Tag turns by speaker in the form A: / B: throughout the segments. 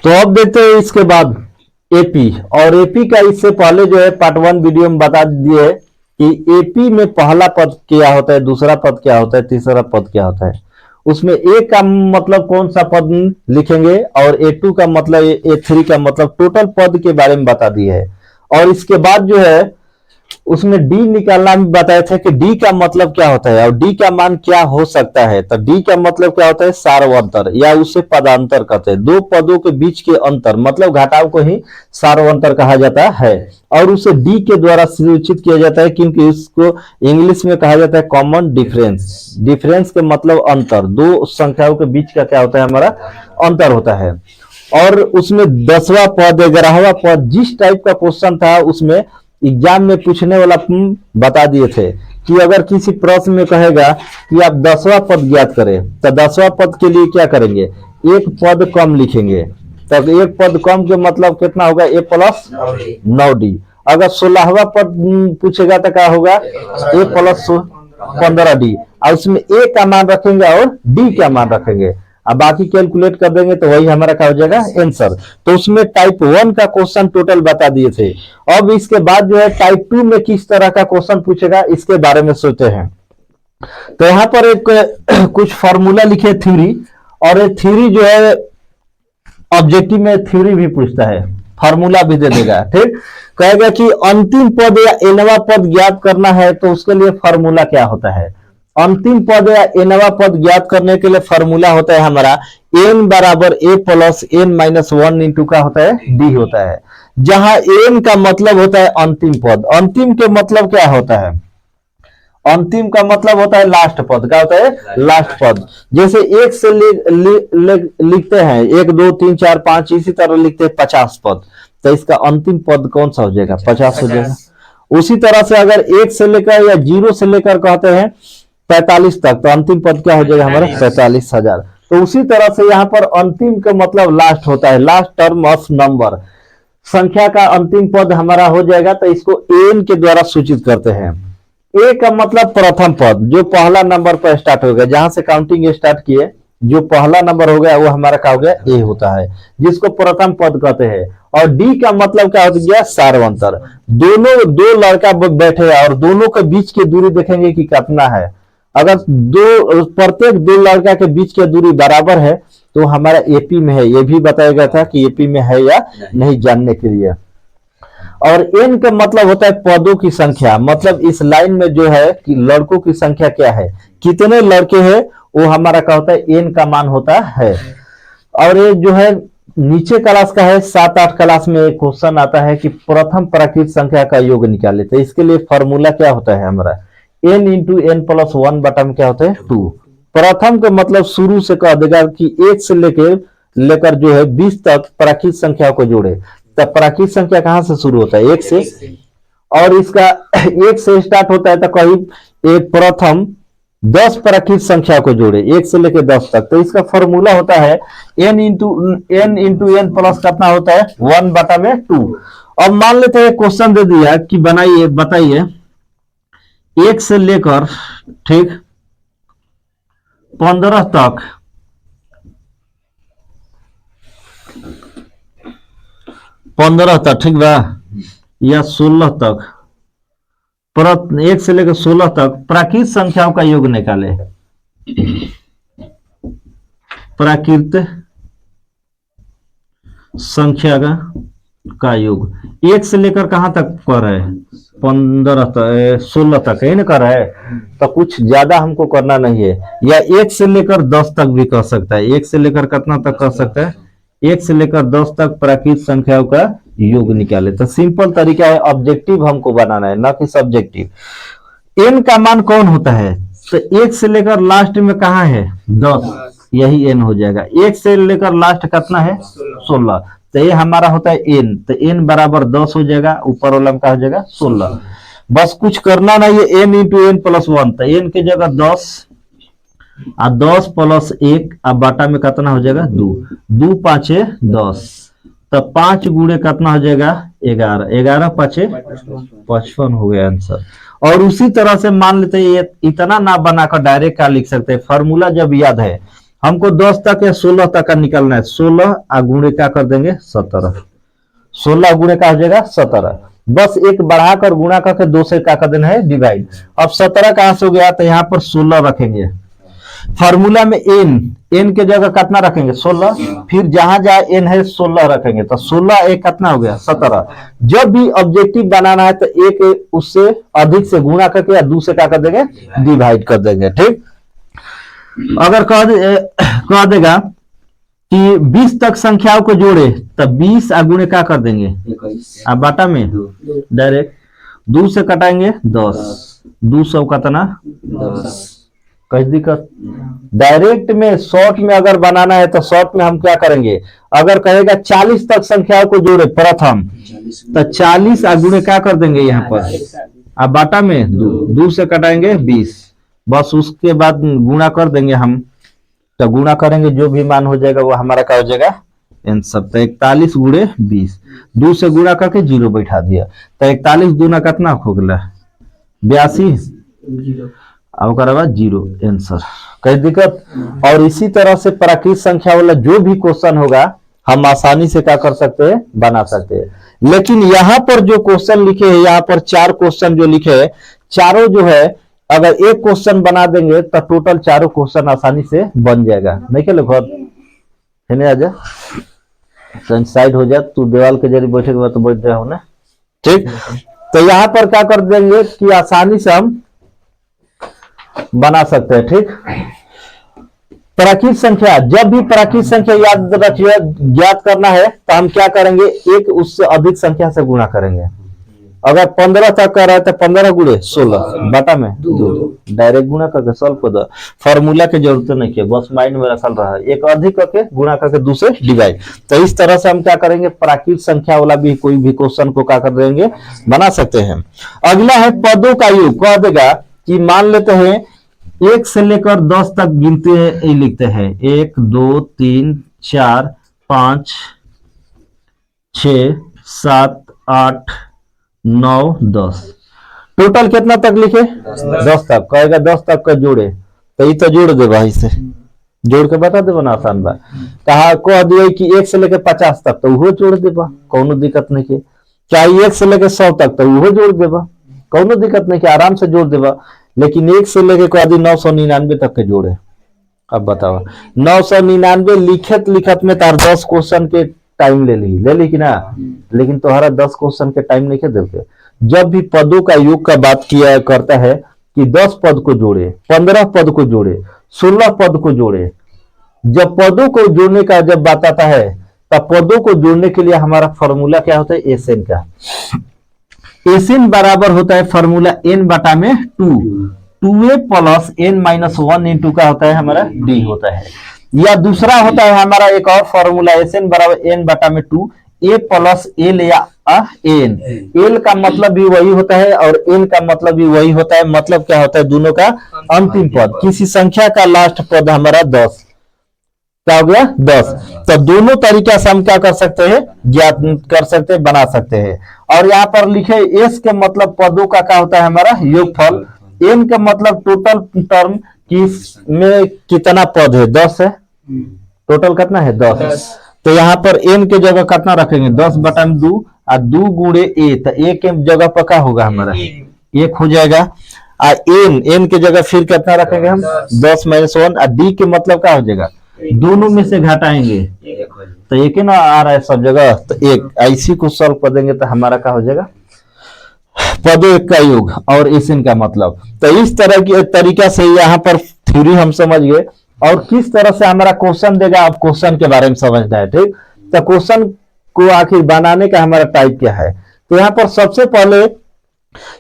A: तो अब देखते हैं इसके बाद एपी। और एपी का इससे पहले जो है पार्ट 1 वीडियो में बता दिए कि एपी में पहला पद क्या होता है, दूसरा पद क्या होता है, तीसरा पद क्या होता है। उसमें ए का मतलब कौन सा पद लिखेंगे और ए2 का मतलब, ए3 का मतलब, टोटल पद के बारे में बता दिए है। और इसके बाद जो है उसमें डी निकालना भी बताए थे कि डी का मतलब क्या होता है और डी का मान क्या हो सकता है। तो डी का मतलब क्या होता है, सार्वंतर, या उसे पदांतर कहते हैं। दो पदों के बीच के अंतर मतलब घटाव को ही सार्वंतर कहा जाता है और उसे डी के द्वारा सूचित किया जाता है, क्योंकि इसको इंग्लिश में कहा जाता है कॉमन डिफरेंस। डिफरेंस के मतलब अंतर, दो संख्याओं के बीच का क्या होता है, हमारा अंतर होता है। और उसमें 10वां पद, 11वां पद, जिस टाइप का क्वेश्चन था उसमें एग्जाम में पूछने वाला बता दिए थे कि अगर किसी प्रश्न में कहेगा कि आप 10वां पद ज्ञात करें, तो 10वां पद के लिए क्या करेंगे, एक पद कम लिखेंगे। तब एक पद कम के मतलब कितना होगा, ए प्लस 9d। अगर 16वां पद पूछेगा तो क्या होगा, ए प्लस 15d। और उसमें ए का मान रखेंगे और डी का मान रखेंगे, अब बाकी कैलकुलेट कर देंगे तो वही हमारा क्या हो जाएगा, आंसर। तो उसमें टाइप 1 का क्वेश्चन टोटल बता दिए थे। अब इसके बाद जो है टाइप 2 में किस तरह का क्वेश्चन पूछेगा इसके बारे में सोचते हैं। तो यहां पर एक कुछ फॉर्मूला लिखे थ्योरी, और ये थ्योरी जो है ऑब्जेक्टिव में थ्योरी भी पूछता है, फॉर्मूला भी दे देगा। ठीक, कहेगा कि अंतिम पद या एनवा पद ज्ञात करना है तो उसके लिए फॉर्मूला क्या होता है। अंतिम पद या एनवा पद ज्ञात करने के लिए फॉर्मूला होता है हमारा n बराबर a plus n minus 1 into का होता है d होता है, जहां n का मतलब होता है अंतिम पद। अंतिम के मतलब क्या होता है, अंतिम का मतलब होता है लास्ट पद। क्या होता है, लास्ट पद। जैसे एक से लिखते हैं 1 2 3 4 5, इसी तरह लिखते हैं 50 पद, तो इसका अंतिम पद कौन सा हो जाएगा, 50 हो जाएगा। उसी तरह से अगर 1 से लेकर या 0 से लेकर कहते हैं 45 तक, तो अंतिम पद क्या हो जाएगा हमारा, 45,000। तो उसी तरह से यहाँ पर अंतिम का मतलब लास्ट होता है, लास्ट टर्म ऑफ नंबर, संख्या का अंतिम पद हमारा हो जाएगा। तो इसको एन के द्वारा सूचित करते हैं। ए का मतलब प्रथम पद, जो पहला नंबर पर स्टार्ट हो गया, जहां से काउंटिंग स्टार्ट किए जो पहला नंबर हो गया वो हमारा क्या हो गया, ए होता है, जिसको प्रथम पद कहते हैं। और डी का मतलब क्या हो गया, सार्वंतर। दोनों दो लड़का बैठे और दोनों के बीच की दूरी देखेंगे कि कितना है। अगर प्रत्येक दो लड़का के बीच की दूरी बराबर है तो हमारा एपी में है। ये भी बताया गया था कि एपी में है या नहीं जानने के लिए। और एन का मतलब होता है पदों की संख्या, मतलब इस लाइन में जो है कि लड़कों की संख्या क्या है, कितने लड़के हैं, वो हमारा क्या होता है, एन का मान होता है। और ये जो है नीचे क्लास का है, 7-8 क्लास में एक क्वेश्चन आता है कि प्रथम प्राकृत संख्या का योग निकाले। तो इसके लिए फॉर्मूला क्या होता है हमारा, n इंटू एन प्लस 1 बटा में क्या होता है 2। प्रथम का मतलब शुरू से कह देगा कि 1 से लेकर जो है 20 तक प्राकृत संख्या को जोड़े। तब प्राकृत संख्या कहां से शुरू होता है, 1 से, और इसका 1 से स्टार्ट होता है तो करीब एक प्रथम 10 प्राकृत संख्या को जोड़े 1 से लेकर 10 तक। तो इसका फॉर्मूला होता है n इंटू एन प्लस कितना होता है 1 बटा में 2। अब मान लेते हैं क्वेश्चन दे दिया कि बनाइए, बताइए 1 से लेकर ठीक 15 तक ठीक बा, या 16 तक, 1 से लेकर 16 तक प्राकृत संख्याओं का योग निकाले। प्राकृत संख्या का योग 1 से लेकर कहां तक कर रहे हैं, 15 तक, 16 तक है ना कर रहा है, तो कुछ ज्यादा हमको करना नहीं है। या 1 से लेकर 10 तक भी कर सकता है। 1 से लेकर कितना तक कर सकता है, 1 से लेकर 10 तक प्राकृत संख्याओं का योग निकाले। तो सिंपल तरीका है, ऑब्जेक्टिव हमको बनाना है ना कि सब्जेक्टिव। एन का मान कौन होता है, तो 1 से लेकर लास्ट में कहा है 10, यही एन हो जाएगा। 1 से लेकर लास्ट कितना है 16, तो ये हमारा होता है एन। तो एन बराबर 10 हो जाएगा, ऊपर वाला का हो जाएगा 16। बस कुछ करना नहीं है, एन इंटू एन प्लस 1, तो एन की जगह 10 और 10 प्लस 1, अब बाटा में कितना हो जाएगा 2, 2 5 10, तो 5 गुणे कितना हो जाएगा 11, 11 5 55 हो गया आंसर। और उसी तरह से मान लेते हैं, इतना ना बनाकर डायरेक्ट क्या लिख सकते हैं, फॉर्मूला जब याद है हमको 10 तक या 16 तक का निकलना है। 16 गुणे क्या कर देंगे 17, 16 गुणे का हो जाएगा 17। बस एक बढ़ाकर गुणा करके 2 से क्या कर देना है डिवाइड। अब 17 कहां से हो गया, तो यहाँ पर 16 रखेंगे। फार्मूला में n के जगह कितना रखेंगे 16, फिर जहां जहां n है 16 रखेंगे, तो 16 एक कितना हो गया 17। जब भी ऑब्जेक्टिव बनाना है तो एक उससे अधिक से गुणा करके या 2 से क्या कर देंगे डिवाइड कर देंगे। ठीक, अगर कह देगा कि 20 तक संख्याओं को जोड़े तो 20 गुणे क्या कर देंगे अब बाटा में डायरेक्ट 2 से कटाएंगे 10, 200 कितना 10। कैसे दिक्कत, डायरेक्ट में शॉर्ट में अगर बनाना है तो शॉर्ट में हम क्या करेंगे, अगर कहेगा 40 तक संख्याओं को जोड़े प्रथम तो 40 गुणे क्या कर देंगे यहाँ पर अब बाटा में 2 से कटाएंगे 20, बस उसके बाद गुणा कर देंगे हम। तो गुणा करेंगे जो भी मान हो जाएगा वो हमारा क्या हो जाएगा आंसर। तो 41 गुणे 20, 2 से गुणा करके 0 बैठा दिया, तो 41 दूना कितना हो गया 82, अब करवा 0 आंसर। कई दिक्कत। और इसी तरह से प्राकृत संख्या वाला जो भी क्वेश्चन होगा हम आसानी से क्या कर सकते हैं बना सकते हैं। लेकिन यहाँ पर जो क्वेश्चन लिखे हैं, यहाँ पर 4 क्वेश्चन जो लिखे हैं, चारों जो है अगर एक क्वेश्चन बना देंगे तो टोटल चारों क्वेश्चन आसानी से बन जाएगा। नहीं क्या लिखो है, आजा साइड हो जा, तू दीवार के जरिए बैठे के बाद तो बैठ जाओ ना। ठीक, तो यहाँ पर क्या कर देंगे कि आसानी से हम बना सकते हैं। ठीक, प्राकृत संख्या, जब भी प्राकृत संख्या याद रखिए ज्ञात करना है तो हम क्या करेंगे, एक उससे अधिक संख्या से गुणा करेंगे। अगर 15 तक कर रहा है तो 15 गुणे 16 बटा में 2, डायरेक्ट गुणा करके सॉल्व कर दो। फॉर्मूला की जरूरत नहीं है, बस माइंड में रखल रहा है, एक अधिक करके गुणा करके 2 से डिवाइड। तो इस तरह से हम क्या करेंगे, प्राकृत संख्या वाला भी कोई भी क्वेश्चन को क्या कर देंगे बना सकते हैं। अगला है पदों का योग। कह देगा कि मान लेते हैं 1 से लेकर 10 तक गिनते लिखते हैं, 1 2 3 4 5 6 7 8 9 10, टोटल कितना तक लिखे 10 तक। कहेगा 10 तक का जोड़े, तो ये तो जोड़ दे भाई से, जोड़ के बता दे ना, आसान बा। कहा कह दिए कि 1 से लेकर 50 तक तो वो जोड़ देबा, कोनो दिक्कत नहीं के। चाहे 1 से लेकर 100 तक तो वो जोड़ देबा, कोनो दिक्कत नहीं के, आराम से जोड़ देबा। लेकिन 1 से लेकर कह दी 999 तक के जोड़े। अब बताओ 999 लिखत लिखत में तार 10 क्वेश्चन के टाइम ले ली कि ना, लेकिन तुम्हारा 10 क्वेश्चन के टाइम नहीं देते। जब भी पदों का योग का बात किया करता है कि 10 पद को जोड़े, 15 पद को जोड़े, 16 पद को जोड़े, जब पदों को जोड़ने का जब बात आता है तब पदों को जोड़ने के लिए हमारा फॉर्मूला क्या होता है एसएन का। एसएन बराबर होता है फॉर्मूला n बटा में 2a plus n minus 1 into का होता है हमारा d होता है। या दूसरा होता है हमारा एक और फॉर्मूला एसएन बराबर n बटा में 2 a प्लस l या n। l का मतलब भी वही होता है और n का मतलब भी वही होता है। मतलब क्या होता है, दोनों का अंतिम पद, किसी संख्या का लास्ट पद हमारा 10 क्या हो गया 10। तो दोनों तरीका से हम क्या कर सकते हैं, ज्ञात कर सकते हैं, बना सकते हैं। और यहाँ पर लिखे s के मतलब पदों का क्या होता है हमारा योगफल, n का मतलब टोटल टर्म किस में कितना पद है 10 है, टोटल कितना है 10। तो यहाँ पर n के जगह कितना रखेंगे 10 बटा में 2 और 2 गुणे a, तो a के जगह पर क्या होगा हमारा 1 हो जाएगा। और n के जगह फिर कितना रखेंगे हम 10 माइनस 1 और d के मतलब क्या हो जाएगा, दोनों में से घटाएंगे तो एक ही ना आ रहा है सब जगह, तो एक ऐसी को सॉल्व कर देंगे तो हमारा क्या हो जाएगा पदों का योग और एसएन का मतलब। तो इस तरह की तरीका से यहाँ पर थ्योरी हम समझ गए। और किस तरह से हमारा क्वेश्चन देगा, आप क्वेश्चन के बारे में समझना है। ठीक, तो क्वेश्चन को आखिर बनाने का हमारा टाइप क्या है, तो यहाँ पर सबसे पहले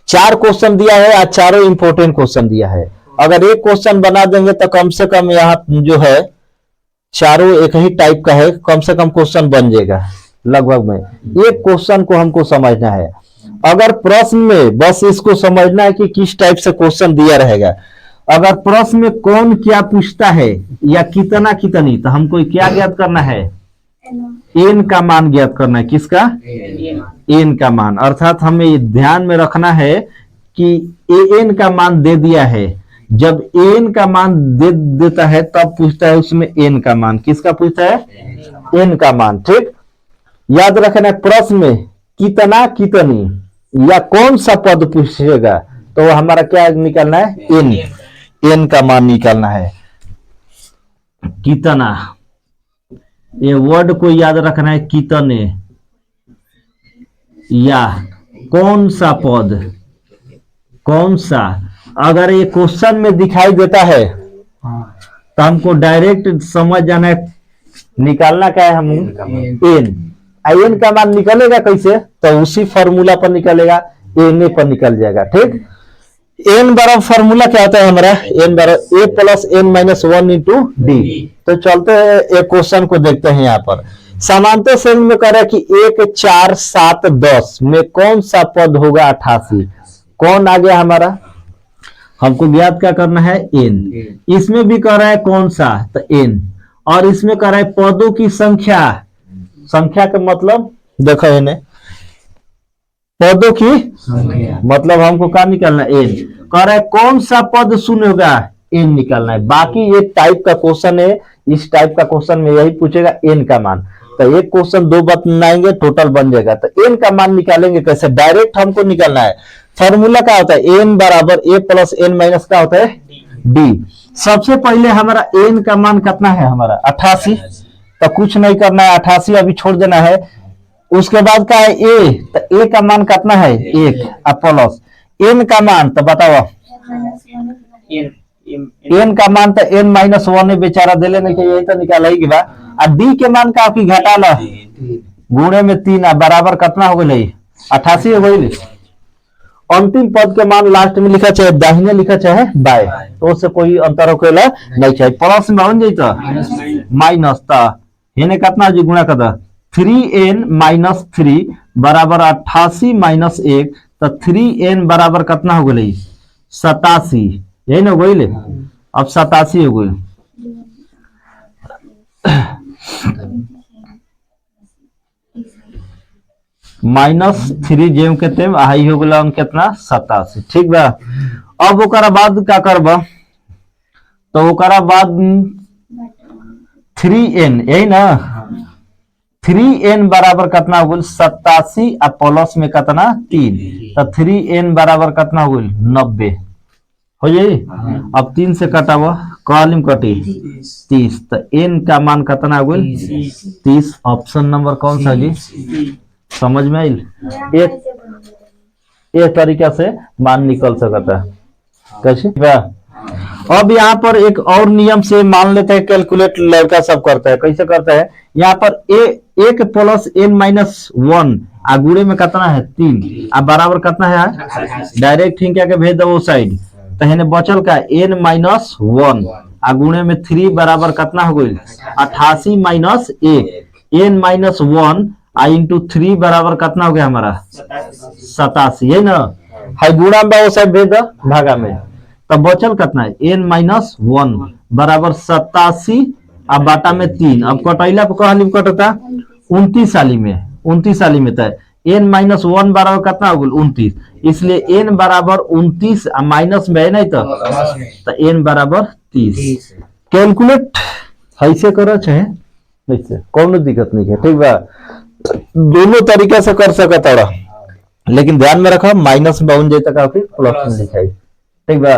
A: 4 क्वेश्चन दिया है और चारों इंपोर्टेंट क्वेश्चन दिया है। अगर एक क्वेश्चन बना देंगे तो कम से कम यहाँ जो है चारों एक ही टाइप का है, कम से कम क्वेश्चन बन जाएगा लगभग में। एक क्वेश्चन को हमको समझना है, अगर प्रश्न में बस इसको समझना है कि किस टाइप से क्वेश्चन दिया रहेगा। अगर प्रश्न में कौन क्या पूछता है या कितना कितनी, तो हमको क्या ज्ञात करना है, n का मान ज्ञात करना है। किसका, n का मान। अर्थात हमें ध्यान में रखना है कि an का मान दे दिया है, जब एन का मान दे देता है तब पूछता है उसमें एन का मान, किसका पूछता है, एन का मान। ठीक, याद रखना प्रश्न में कितना कितनी या कौन सा पद पूछेगा तो हमारा क्या निकालना है, एन, एन का मान निकालना है। कितना, ये वर्ड को याद रखना है, कितने या कौन सा पद, कौन सा। अगर ये क्वेश्चन में दिखाई देता है तो हमको डायरेक्ट समझ जाना है निकालना क्या है, हम एन। एन का मान निकलेगा कैसे, तो उसी फॉर्मूला पर निकलेगा, एन पर निकल जाएगा। ठीक, एन बराबर फॉर्मूला क्या होता है हमारा, एन बराबर a plus n minus 1 into d. तो चलते हैं एक क्वेश्चन को देखते हैं। यहाँ पर समांतर श्रेणी में कह रहा है कि 1 4 7 10 में कौन सा पद होगा 88। कौन आ गया हमारा, हमको ज्ञात क्या करना है, एन। इसमें भी कह रहा है कौन सा, तो एन। और इसमें कह रहा है पदों की संख्या, संख्या का मतलब देखो इन्हें, पदों की मतलब हमको क्या निकालना है, एन। कह रहा है कौन सा पद शून्य होगा, एन निकालना है। बाकी ये टाइप का क्वेश्चन है, इस टाइप का क्वेश्चन में यही पूछेगा एन का मान। तो एक क्वेश्चन दो बनाएंगे टोटल बन जाएगा। तो एन का मान निकालेंगे कैसे, डायरेक्ट हमको निकालना है। फॉर्मूला क्या होता है, एन बराबर ए प्लस एन माइनस क्या होता है, डी। सबसे पहले हमारा एन का मान कितना है, हमारा 88। तो कुछ नहीं करना है, 88 अभी छोड़ देना है। उसके बाद का है ए, तो ए का मान कितना है, 1 प्लस एन का मान, तो बताओ एन का मान तो एन माइनस 1 है, बेचारा दे लेने के, यही तो निकाला ही बा। और डी के मान का आपकी घटा ला, गुणे में 3 बराबर कितना हो गई, 88 हो गई। अंतिम पद के मान लास्ट में लिखा चाहे दाहिने लिखा चाहे बाएं, तो उससे कोई अंतर होकेला नहीं चाहिए। प्लस में बन जाता माइनस, इन्हें कितना जी गुणा कर 3n माइनस 3 बराबर 88 माइनस 1, तो 3n बराबर कितना हो गई, 87। यही ना हो गई, अब 87 हो गई। -3 जेम के तेम आई हो गया कितना, 87। ठीक बा। अब ओकरा बाद क्या करब, तो ओकरा बाद 3n, यही ना 3n बराबर कितना हो गई, 87 और प्लस में कितना 3, तो 3n बराबर कितना हो गई, 90 हो जाए। अब 3 से कटावा, कॉलम कटी 30, तो n का मान कितना हो गई, 30। ऑप्शन नंबर कौन सा जी, समझ में आई। एक तरीका से मान निकल सकता है कैसे। अब यहाँ पर एक और नियम से मान लेते हैं, कैलकुलेट लड़का सब करता है, कैसे करता है। यहाँ पर एक प्लस एन माइनस 1 गुणे में कितना है 3 बराबर कितना है, डायरेक्ट ठीक के भेज दो वो साइड। तो है बचल का एन माइनस 1 गुणे में 3 बराबर कितना हो गई, 88 माइनस 1, एन माइनस 1 इंटू 3 बराबर कितना हो गया हमारा, 87। यही ना है, गुणा में वो साइड भेज दो भागा में, तब बचल कितना है, एन माइनस 1 बराबर 87 अब बाटा में 3। अब कटैला पे कहा कटता 29 साली में, 29 साली में था एन माइनस 1 बराबर कितना हो गया, 29। इसलिए एन बराबर 29 माइनस में है नहीं, तो एन बराबर 30। कैलकुलेट ऐसे करो चाहे ऐसे, कौन दिक्कत नहीं है। ठीक बा, दोनों तरीका से कर सकता है, लेकिन ध्यान में रखो माइनस में बन जाता काफी प्लस में लिखाई। ठीक बा,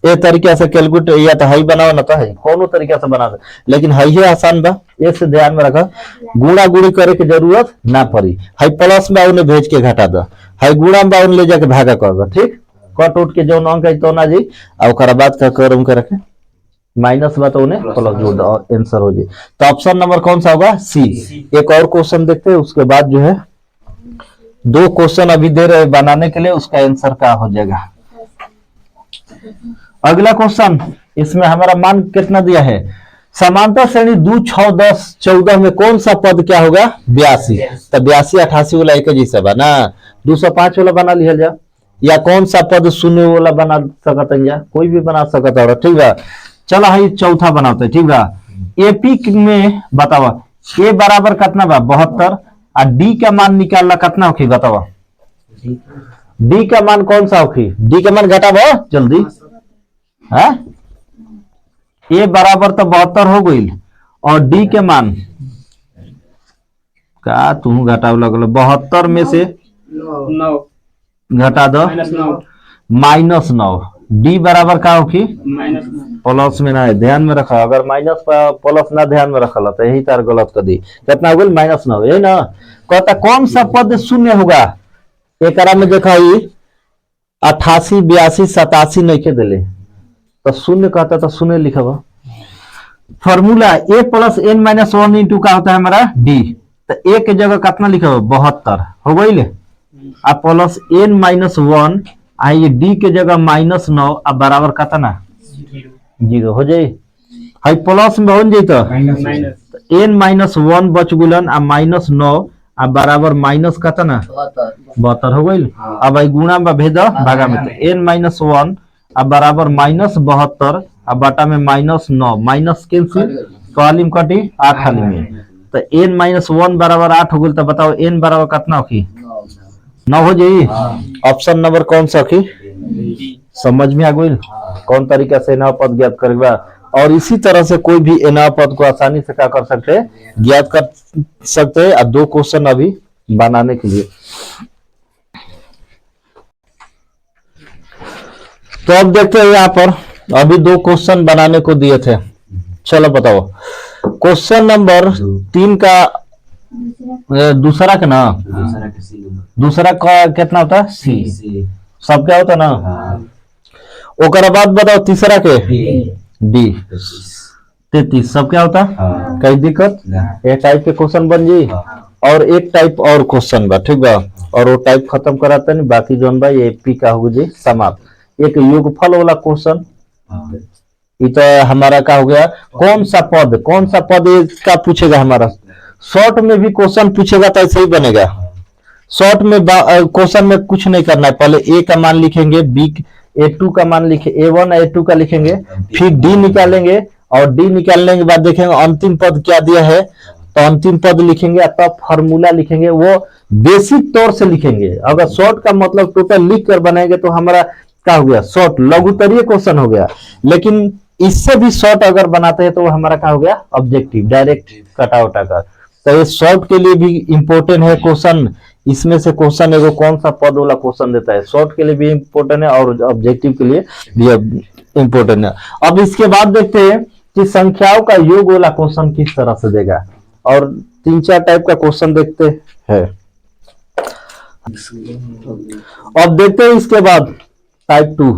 A: ये तरीका से कैलकुलेट या तो हाई बनाओ ना, तो है कोनो तरीका से बना दे, लेकिन हाई है आसान बा। ये से ध्यान में रखो, गुणा गुणी करे की जरूरत ना पड़ी। हाई प्लस में उन्हें भेज के घटा दो, हाई गुणा में उन्हें ले जाके भागा कर दो। ठीक, कट उठ के जो अंक है तो ना जी, और बाद का कर उनके रखे माइनस बा तो उन्हें प्लस जोड़ दो, आंसर हो जाए। तो ऑप्शन नंबर कौन सा होगा, सी। एक और क्वेश्चन देखते हैं, उसके बाद जो है 2 क्वेश्चन अभी दे रहे बनाने के लिए, उसका आंसर क्या हो जाएगा। अगला क्वेश्चन, इसमें हमारा मान कितना दिया है, समांतर श्रेणी 2 6 10 14 में कौन सा पद क्या होगा, 82। तो 82 88 वाला एक जैसा बना, 205 वाला बना लिया जा, या कौन सा पद शून्य वाला बना सकता है, कोई भी बना सकता है। ठीक है, चलो हाई चौथा बनाते हैं। ठीक है, एपी में बतावा ए बराबर कितना बा, 72 और डी का मान निकालना कितना होगी, बतावा डी का मान कौन सा होगी, डी का मान घटावा जल्दी, है ए बराबर तो 72 हो गई और डी के मान का तू घटाव लगल 72 में से
B: 9
A: घटा दो -9 डी बराबर का होगी
B: -9
A: प्लस में ना है ध्यान में रखा अगर माइनस प्लस ना ध्यान में रखल तो यही तार गलत कर दी कितना हो गई -9 यही ना कहता कौन सा पद शून्य होगा एक में देखा 88 82 87 नहीं के दिले तो शून्य कहता तो शून्य लिखा फॉर्मूला ए प्लस एन माइनस 1 इंटू का होता है हमारा डी तो ए के जगह कितना लिखा हो 72 हो गई आ प्लस एन माइनस 1 आ ये डी के जगह -9 अब बराबर कितना 0 हो जाए हाई प्लस में बन जाए तो एन माइनस 1 बच गुलन आ -9 आ बराबर माइनस कितना 72 हो गई अब आई गुणा में भेद भागा में तो एन माइनस 1 आ बराबर -72 आ बटा में -9 माइनस कैंसिल कालिम कटी 8 खाली में तो एन माइनस 1 बराबर 8 हो गई तो बताओ एन बराबर कितना होगी 9 हो जाई ऑप्शन नंबर कौन सा होगी समझ में आ गई कौन तरीका से एना पद ज्ञात करेगा और इसी तरह से कोई भी एना पद को आसानी से क्या कर सकते हैं ज्ञात कर सकते हैं 2 क्वेश्चन अभी बनाने के लिए तो अब देखते हैं यहाँ पर अभी 2 क्वेश्चन बनाने को दिए थे चलो बताओ क्वेश्चन नंबर 3 का दूसरा का ना दूसरा का कितना होता है सी सब क्या होता है ना ओकर बाद बताओ तीसरा के डी 33 सब क्या होता है कई दिक्कत एक टाइप के क्वेश्चन बन जी और एक टाइप और क्वेश्चन बा ठीक बा और वो टाइप खत्म कराते नहीं बाकी जोन बा ये पी का हो जी समाप्त एक योगफल वाला क्वेश्चन ये तो हमारा क्या हो गया कौन सा पद इसका पूछेगा हमारा शॉर्ट में भी क्वेश्चन पूछेगा तो ऐसे ही बनेगा शॉर्ट में क्वेश्चन में कुछ नहीं करना है पहले ए का मान लिखेंगे बी A2 का मान लिखे A1 A2 का लिखेंगे फिर डी निकालेंगे और डी निकालने के बाद देखेंगे अंतिम पद क्या दिया है तो अंतिम पद लिखेंगे तब फॉर्मूला लिखेंगे वो बेसिक तौर से लिखेंगे अगर शॉर्ट का मतलब टोटल लिख कर बनाएंगे तो हमारा क्या हो गया शॉर्ट लघुतरीय क्वेश्चन हो गया लेकिन इससे भी शॉर्ट अगर बनाते हैं तो हमारा क्या हो गया ऑब्जेक्टिव डायरेक्ट कटा उटा कर तो ये शॉर्ट के लिए भी इंपॉर्टेंट है क्वेश्चन इसमें से क्वेश्चन एगो कौन सा पद वाला क्वेश्चन देता है शॉर्ट के लिए भी इंपॉर्टेंट है और ऑब्जेक्टिव के लिए भी इंपॉर्टेंट है अब इसके बाद देखते हैं कि संख्याओं का योग वाला क्वेश्चन किस तरह से देगा और 3-4 टाइप का क्वेश्चन देखते हैं अब देखते हैं इसके बाद टाइप 2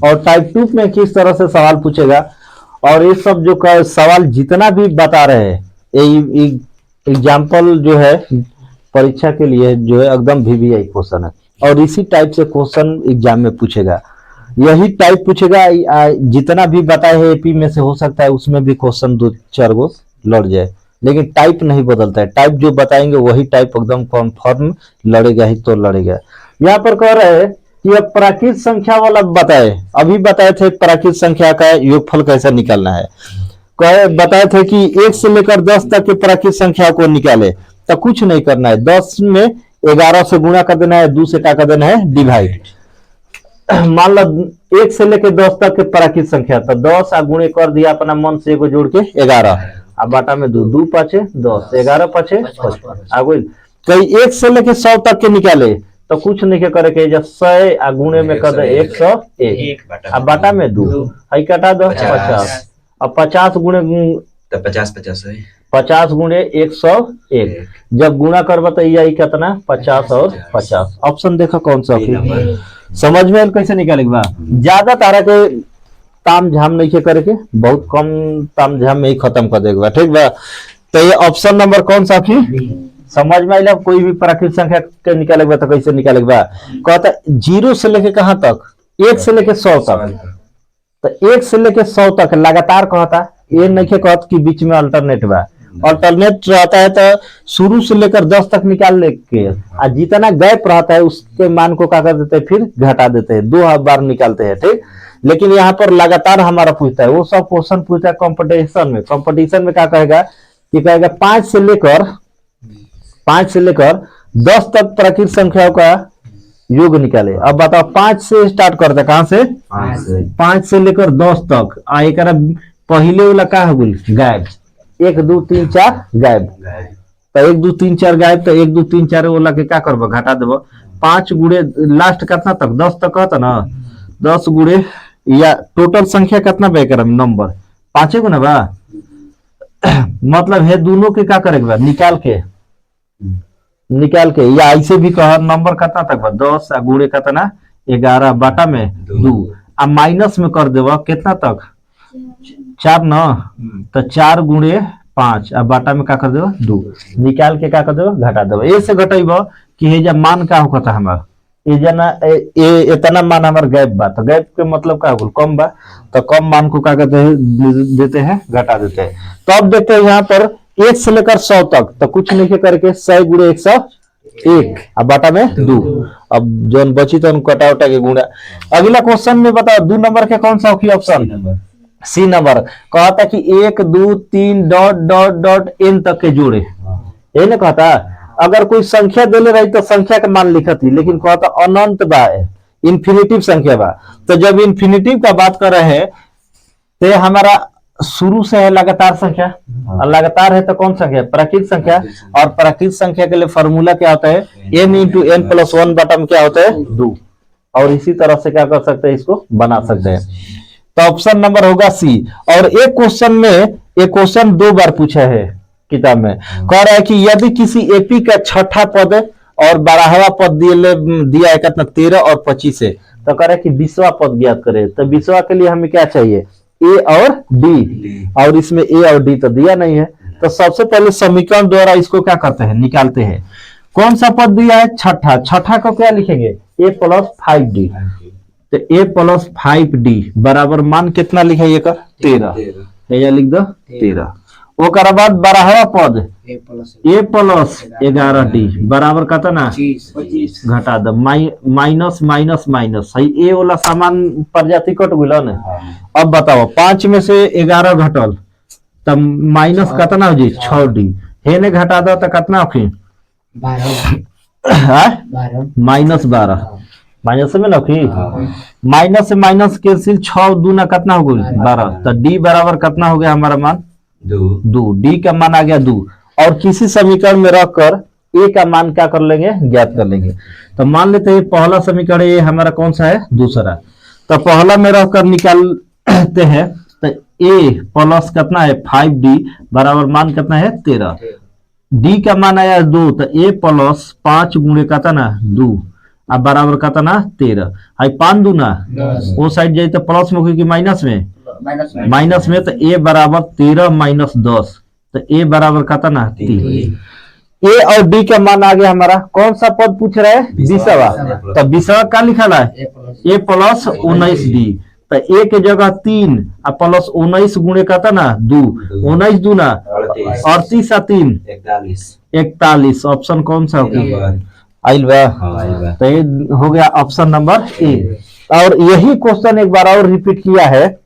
A: और टाइप 2 में किस तरह से सवाल पूछेगा और ये सब जो सवाल जितना भी बता रहे हैं एग्जाम्पल जो है परीक्षा के लिए जो है एकदम VVI क्वेश्चन है और इसी टाइप से क्वेश्चन एग्जाम में पूछेगा यही टाइप पूछेगा जितना भी बताए है एपी में से हो सकता है उसमें भी क्वेश्चन 2-4 गो लड़ जाए लेकिन टाइप नहीं बदलता है टाइप जो बताएंगे वही टाइप एकदम कन्फर्म लड़ेगा ही तो लड़ेगा यहाँ पर कह रहे हैं कि अब प्राकृत संख्या वाला बताए अभी बताए थे प्राकृत संख्या का योगफल कैसे निकालना है बताए थे कि 1 से लेकर 10 तक के प्राकृत संख्या को निकाले तो कुछ नहीं करना है 10 में 11 से गुणा कर देना है 2 से क्या कर देना है डिवाइड मान लो 1 से लेकर 10 तक के प्राकृत संख्या तो 10 गुणे कर दिया अपना मन से को जोड़ के 11 अब बाटा में 2 5 10 11 5 55 आ गई कई 1 से लेकर 100 तक के निकाले तो कुछ नहीं करे के जब 100 गुणे में कर दे 101 अब बाटा में 2 हई कटा दो 50 अब 50 गुणे
C: तो 50 है
A: 50 गुणे 101 जब गुणा करबा तो यही कितना 50 और 50 ऑप्शन देखो कौन सा समझ में कैसे निकालेगा ज्यादा तारा के ताम झाम नहीं के करके बहुत कम ताम झाम में ही खत्म कर देगा ठीक बा तो ये ऑप्शन नंबर कौन सा थी समझ में आइला कोई भी प्राकृत संख्या के निकालेगा तो कैसे निकालेगा कहता 0 से लेके कहां तक 1 से लेके 100 तक तो 1 से लेके 100 तक लगातार कहता ये नहीं कहत कि बीच में अल्टरनेट बा अल्टरनेट रहता है तो शुरू से लेकर 10 तक निकाल लेके और जितना गैप रहता है उसके मान को क्या कर देते हैं फिर घटा देते हैं 2 बार निकालते हैं ठीक लेकिन यहाँ पर लगातार हमारा पूछता है वो सब क्वेश्चन पूछता है कंपटीशन में क्या कहेगा कि कहेगा 5 से लेकर 10 तक प्राकृत संख्याओं का योग निकाले। अब बताओ 5 से स्टार्ट करते हैं, कहां से? 5 से लेकर 10 तक। आ एकरा पहले वाला का हो गइल? गायब। 1 2 3 4 गायब। तो 1 2 3 4 गायब। तो 1 2 3 4 वाला के क्या करबो? घटा देबो। 5 गुणे लास्ट कितना तक? 10 तक कहता ना। 10 गुणे या टोटल संख्या कितना बे करम? नंबर 5 गुना बा। मतलब है दोनों के क्या करे बा? निकाल के या ऐसे भी कह नंबर कितना तक बा? 10 आ गुणे कितना? 11 बाटा में 2 आ माइनस में कर देबो कितना तक? 4 ना। तो 4 गुणे 5 आ बाटा में क्या कर देबो? 2 निकाल के क्या कर देबो? घटा देबो। ए से घटेबो कि हे जा मान का होता हमारा ए जना इतना मान हमार गैप बा। तो गैप के मतलब क्या होगा? कम बा। तो कम मान को क्या कहते हैं? देते हैं, घटा देते हैं। तो अब देखते हैं यहाँ पर 1 से लेकर 100 तक। तो कुछ नहीं करके 100 गुणे 101 अब बाटा में 2। अब जो बची तो कटा उटा के गुणा। अगला क्वेश्चन में बताओ 2 नंबर के कौन सा होगी ऑप्शन? सी नंबर। कहता कि 1 2 3 डॉट डॉट डॉट एन तक के जोड़े। ये ना कहता अगर कोई संख्या देले रही तो संख्या का मान लिखत ही, लेकिन कहता अनंत बा, इन्फिनिटिव संख्या बा। तो जब इन्फिनिटिव का बात कर रहे हैं तो हमारा शुरू से है लगातार संख्या। और लगातार है तो कौन संख्या? प्राकृत संख्या। और प्राकृत संख्या के लिए फॉर्मूला क्या होता है? n इंटू एन प्लस 1 बटा में क्या होता है? 2। और इसी तरह से क्या कर सकते हैं? इसको बना सकते हैं। तो ऑप्शन नंबर होगा सी। और एक क्वेश्चन 2 बार पूछा है किताब में। कह रहा है कि यदि किसी एपी का छठा पद और 12वां पद दिया है कितना? 13 और 25 से, तो कह रहा है कि 20वां पद ज्ञात करे। तो 20वां के लिए हमें क्या चाहिए? ए और डी। और इसमें ए और डी तो दिया नहीं है। तो सबसे पहले समीकरण द्वारा इसको क्या करते हैं? निकालते हैं। कौन सा पद दिया है? छठा। छठा को क्या लिखेंगे? ए प्लस 5d। तो ए प्लस 5d बराबर मान कितना लिखेंगे? 13। या लिख दो 13। ओकर बाद 12वां पद ए प्लस 11d बराबर कितना? 25 घटा दो। माइनस माइनस माइनस सही। ए वाला सामान प्रजाति कट गइल ना। अब बताओ 5 में से 11 घटल तब माइनस कितना हो जी? 6d। हे ने घटा दो तो कितना होखी? 12 माइनस 12 माइनस में लखी। माइनस से माइनस कैंसिल 6 दूना कितना हो गई? 12। तो डी बराबर कितना हो गया हमारा मान? 2। डी का मान आ गया 2। और किसी समीकरण में रखकर ए का मान क्या कर लेंगे? ज्ञात कर लेंगे। तो मान लेते हैं पहला समीकरण ये हमारा कौन सा है? दूसरा। तो पहला में रखकर निकालते हैं। तो ए प्लस कितना है? 5d बराबर मान कितना है? 13। डी का मान आया 2। तो ए प्लस 5 गुणे कितना? 2 अब बराबर कितना? 13। आई 5 दूना वो साइड जाए तो प्लस में होगी कि माइनस में? माइनस में। तो ए बराबर 13 माइनस 10। तो ए बराबर कितना? 3। ए और डी का मान आ गया हमारा। कौन सा पद पूछ रहा है? 20वां। तो 20वां क्या लिखा है? ए प्लस 19d। तो ए के जगह 3 और प्लस 19 गुणे कितना? 2। 19 दूना 38 और 3 41। ऑप्शन कौन सा होगा? आइल बा। तो ये हो गया ऑप्शन नंबर ए। और यही क्वेश्चन एक बार और रिपीट किया है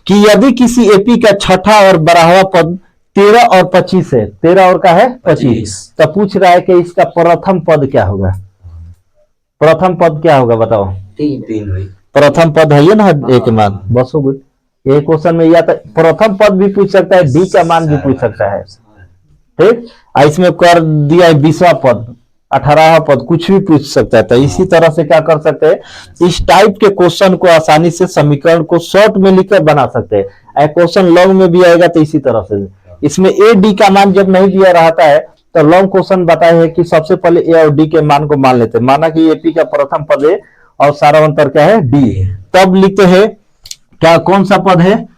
A: कि यदि किसी एपी का छठा और 12वां पद 13 और 25 है। 13 और का है 25। तो पूछ रहा है कि इसका प्रथम पद क्या होगा? प्रथम पद क्या होगा बताओ?
C: 3
A: प्रथम पद है ये ना एक मान। बस हो गई। एक क्वेश्चन में या तो प्रथम पद भी पूछ सकता है, डी का मान भी पूछ सकता है। ठीक। इसमें कर दिया है 20वां पद, 18वां पद, कुछ भी पूछ सकता है। तो इसी तरह से क्या कर सकते हैं? इस टाइप के क्वेश्चन को आसानी से समीकरण को शॉर्ट में लिखकर बना सकते हैं। क्वेश्चन लॉन्ग में भी आएगा तो इसी तरह से। इसमें ए डी का मान जब नहीं दिया रहता है तो लॉन्ग क्वेश्चन बताए है कि सबसे पहले ए और डी के मान को मान लेते हैं। माना कि एपी का प्रथम पद है और सारा अंतर क्या है? डी। तब लिखते हैं क्या? कौन सा पद है?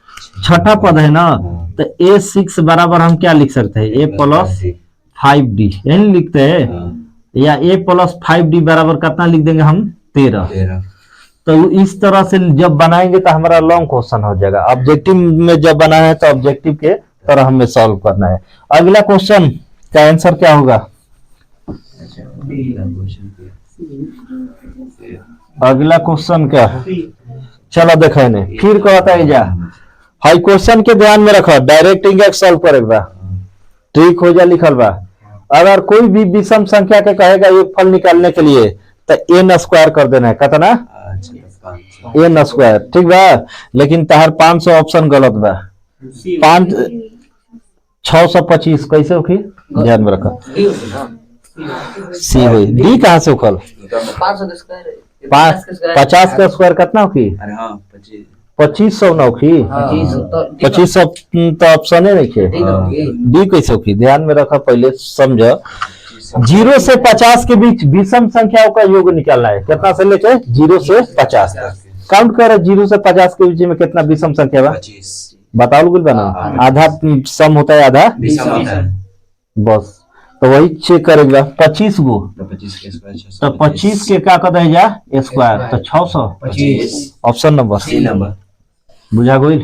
A: छठा पद है ना। तो A6 बराबर हम क्या लिख सकते हैं? A प्लस 5d यही लिखते हैं। या A प्लस 5d बराबर कितना लिख देंगे हम? 13। तो इस तरह से जब बनाएंगे तो हमारा लॉन्ग क्वेश्चन हो जाएगा। ऑब्जेक्टिव में जब बनाना है तो ऑब्जेक्टिव के तरह हमें सॉल्व करना है। अगला क्वेश्चन का आंसर क्या होगा? अगला क्वेश्चन क्या? चलो देखा नहीं फिर कहता है जा हाई क्वेश्चन के ध्यान में रखो। डायरेक्ट इंडेक्स सॉल्व करेगा ठीक हो जा लिखल बा। अगर कोई भी विषम संख्या के कहेगा एक फल निकालने के लिए तो एन स्क्वायर कर देना है, कितना
C: अच्छा तो 500
A: एन स्क्वायर, ठीक बा। लेकिन तहर 500 ऑप्शन गलत बा। 5 625 कैसे होखी, ध्यान में रखा, सी हुई। डी कहाँ से उखल, 50 का स्क्वायर कितना होखी,
C: अरे हाँ 25
A: 2500 ना होखी, 2500 तो ऑप्शन है नहीं, डी कैसे होखी, ध्यान में रखा, पहले समझ। 0 से 50 के बीच विषम संख्याओं का योग निकालना है, कितना से लेके 0 से 50 काउंट कर। 0 से 50 के बीच में कितना विषम संख्या बा,
C: 25
A: बताओ बिल्कुल बना। आधा सम होता है, आधा
C: विषम होता है
A: बस, तो वही चेक करेगा। 25 गो
C: तो 25 के स्क्वायर
A: तो 25 के क्या कर जा स्क्वायर, तो 600 ऑप्शन नंबर
C: सी नंबर।
A: बुझा गई।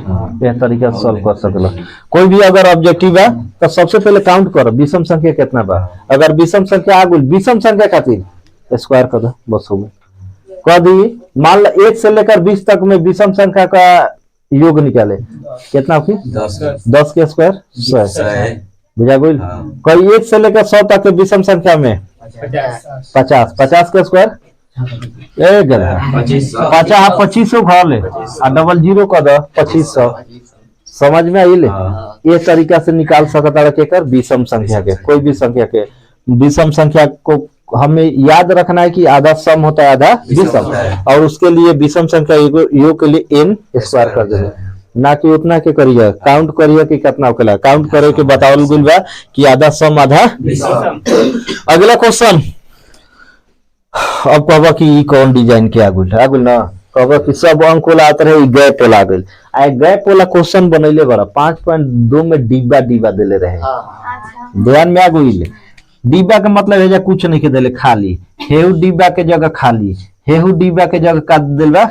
A: यह तरीका से सॉल्व कर सकला। कोई भी अगर ऑब्जेक्टिव है तो सबसे पहले काउंट करो विषम संख्या कितना बा। अगर विषम संख्या आ गई, विषम संख्या खातिर स्क्वायर कर दो, बस हो गई। कह दी मान लो 1 से लेकर 20 तक में विषम संख्या का योग निकाले, कितना होगी 10 के स्क्वायर 100, बुझा गई। कोई 1 से लेकर 100 तक के विषम संख्या में 50 के स्क्वायर एक 2500 घर ले आ डबल 0 कर दो 2500, समझ में आई ले। ये तरीका से निकाल सकता है के कर विषम संख्या के, कोई भी संख्या के विषम संख्या को हमें याद रखना है कि आधा सम होता है आधा विषम, और उसके लिए विषम संख्या योग के लिए n स्क्वायर कर देना, ना कि उतना के करिए काउंट करिए कि कितना होकेला, काउंट करे के बतावल गुल बा कि आधा सम आधा विषम। अगला क्वेश्चन, अब कहबा कि ई कौन डिजाइन के आगुल ना, कहबा कि सब अंक वाला आते रहे, गैप वाला आ गइल। आ गैप वाला क्वेश्चन बनैले बड़ा 5.2 में डिब्बा डिब्बा देले रहे, ध्यान में आ गइल। डिब्बा का मतलब है कुछ नहीं के देले, खाली हेउ डिब्बा के जगह खाली, हेउ डिब्बा के जगह का देल बा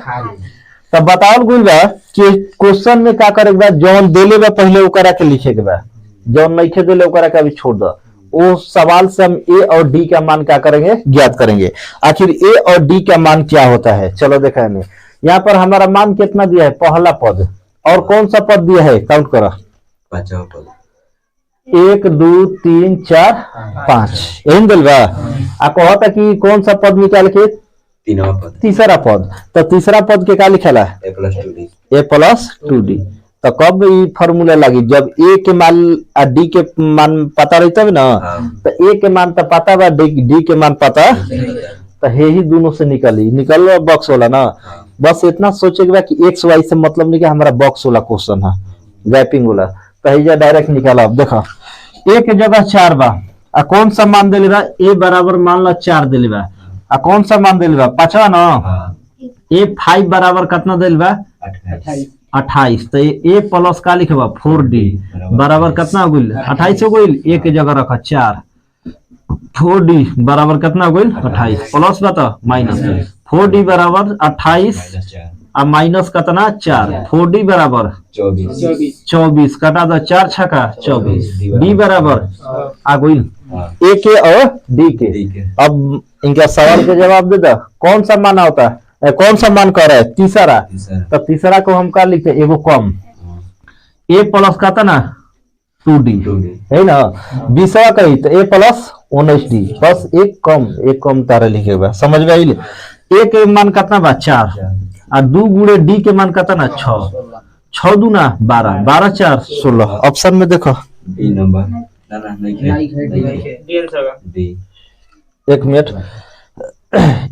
A: तब बतावल गइल बा कि क्वेश्चन में का करे के बा, जौन देले बा पहले ओकरा के लिखे के बा, जौन नहीं के देले ओकरा के अभी छोड़ दो। वो सवाल से हम ए और डी का मान क्या करेंगे, ज्ञात करेंगे। आखिर ए और डी का मान क्या होता है, चलो देखा है। यहाँ पर हमारा मान कितना दिया है, पहला पद, और कौन सा पद दिया है, काउंट करो 1 2 3 4 5 यही दिल बा। आ कहता कि कौन सा पद निकाल के, तीसरा पद, तो तीसरा पद के क्या लिखेला, a प्लस 2d। तो कब ये फॉर्मूला लगी, जब ए के मान और डी के मान पता रही तब ना, तो ए के मान तो पता बा, डी के मान पता, तो हे ही दोनों से निकल बॉक्स वाला ना। बस इतना सोचे कि एक्स वाई से मतलब नहीं कि हमारा बॉक्स वाला क्वेश्चन है, गैपिंग वाला, तो ये डायरेक्ट निकाला। अब देखो ए के जगह 4 बा, आ कौन सा मान दिले बा, ए बराबर मान लो 4 दिले बा, आ कौन सा मान दिले बा 5 ना, ए 5 बराबर कितना दिले बा 28, तो ए प्लस का लिखेबा 4d बराबर कितना हो गइल 28 हो गइल, ए के जगह रखा 4, 4d बराबर कितना हो गइल 28, प्लस बता माइनस 4d बराबर 28 आ माइनस कितना 4, 4d बराबर 24 कटा दो 4 छका 24, d बराबर आ गइल ए के और डी के। अब इनका सवाल के जवाब दे दो, कौन सा मान होता है, कौन सा मान कर रहा है, तीसरा। तो तीसरा को हम क्या लिखे, एगो कम, ए प्लस का था ना 2d है ना, 20 कही तो ए प्लस 19d, बस एक कम तारा लिखे बा, समझ में आई। ए के मान कितना बा 4, और 2 गुणे डी के मान कितना ना 6, 6 दूना 12, 12 4 16। ऑप्शन में देखो
C: बी नंबर
A: एक मिनट,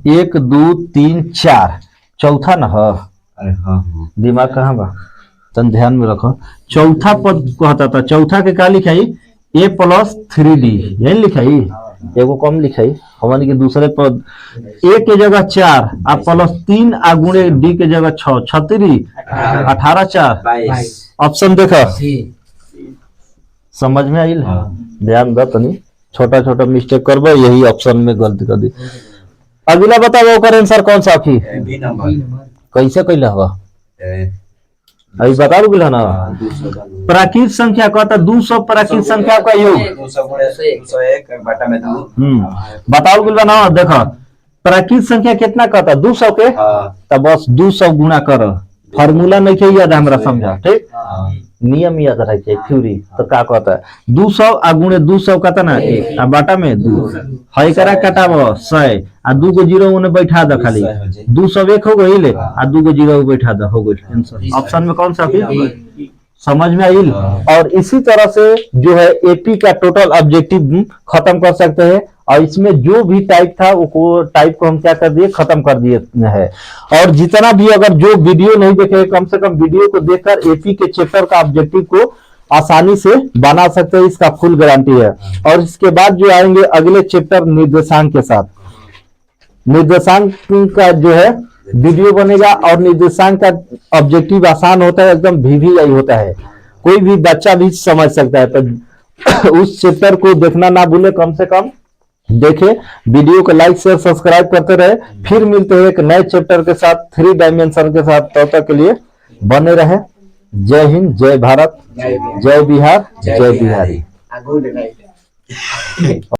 A: 1 2 3 4 चौथा ना है,
C: अरे हाँ
A: दिमाग कहाँ बा, तन ध्यान में रखो। चौथा पद कहता था, चौथा के का लिखाई a प्लस 3d, यही लिखाई, एगो कम लिखाई हमारे के दूसरे पद, a के जगह 4 आ प्लस 3 आ गुणे d के जगह 6, 36 18 4
C: 22।
A: ऑप्शन देखो, समझ में आई। ध्यान दो तनी, छोटा छोटा मिस्टेक करबो, यही ऑप्शन में गलती कर दी। अगला बताओ ओकर आंसर कौन सा की,
C: बी नंबर
A: कैसे कैला हुआ अभी बता दूंगा ना। प्राकृत संख्या कहता 200 प्राकृत संख्या का योग,
C: 201 बटा में 2।
A: बताओ गुल ना, देखो प्राकृत संख्या कितना कहता 200 के, तो बस 200 गुना करो फार्मूला नहीं के याद हमरा समझा ठीक
C: हाँ
A: नियम याद रहे के थ्योरी तो का कहता है 200 आ गुणे 200 कहता ना 1 आ बाटा में 2 हई करा कटाबो 100 आ 2 को जीरो उन्हें बैठा दो खाली 200 एक हो गई ले आ 2 को जीरो बैठा दो हो गई आंसर ऑप्शन में कौन सा फिर समझ में आई और इसी तरह से जो है एपी का टोटल ऑब्जेक्टिव खत्म कर सकते हैं और इसमें जो भी टाइप था वो टाइप को हम क्या कर दिए खत्म कर दिए है और जितना भी अगर जो वीडियो नहीं देखे कम से कम वीडियो को देखकर एपी के चैप्टर का ऑब्जेक्टिव को आसानी से बना सकते हैं इसका फुल गारंटी है और इसके बाद जो आएंगे अगले चैप्टर निर्देशांक के साथ निर्देशांक का जो है वीडियो बनेगा और निर्देशांक का ऑब्जेक्टिव आसान होता है एकदम VVI होता है कोई भी बच्चा भी समझ सकता है तो उस चैप्टर को देखना ना भूले कम से कम देखे वीडियो को लाइक शेयर सब्सक्राइब करते रहे फिर मिलते हैं एक नए चैप्टर के साथ 3 डायमेंशन के साथ तब तक के लिए बने रहे जय हिंद जय भारत जय बिहार जय बिहारी
B: गुड नाइट